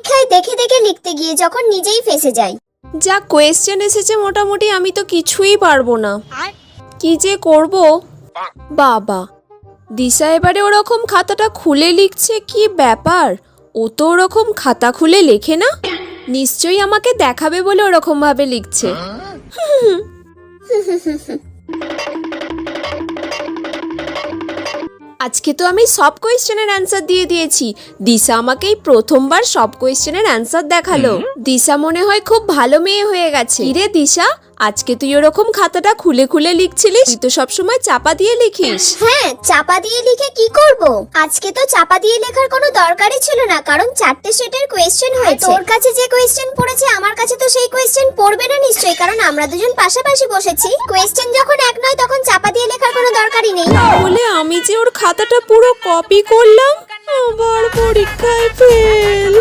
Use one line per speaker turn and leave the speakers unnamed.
পরীক্ষায় দেখে দেখে লিখতে গিয়ে যখন নিজেই ফেঁসে যাই।
যা কোয়েশ্চেন এসেছে মোটামুটি আমি তো কিছুই পারবো না, কি যে করব। বাবা, দিশা এবারে ওরকম খাতাটা খুলে লিখছে, কি ব্যাপার? ও তো ওরকম খাতা খুলে লেখে না, নিশ্চয়ই আমাকে দেখাবে বলে ওরকম ভাবে লিখছে। আজকে তো আমি সব কোয়েশ্চেনের অ্যান্সার দিয়ে দিয়েছি। দিশা আমাকে এই প্রথমবার সব কোয়েশ্চেনের অ্যান্সার দেখালো। দিশা মনে হয় খুব ভালো মেয়ে হয়ে গেছে। রে দিশা, আজকে তুই ওরকম খাতাটা খুলে খুলে লিখছিলিস? তুই তো সবসময় চাপা দিয়ে লিখিস।
হ্যাঁ, চাপা দিয়ে লিখে কি করব? আজকে তো চাপা দিয়ে লেখার কোনো দরকারই ছিল না, কারণ 4টে সেটের কোয়েশ্চেন হয়েছে। তোর কাছে যে কোয়েশ্চেন পড়েছে আমার কাছে তো সেই কোয়েশ্চেন পড়বে না নিশ্চয়ই, কারণ আমরা দুজন পাশাপাশি বসেছি। কোয়েশ্চেন যখন এক নয় তখন চাপা দিয়ে লেখার কোনো দরকারই নেই।
বলে আমি যে ওর খাতাটা পুরো কপি করলাম, আবার পরীক্ষায় ফেল।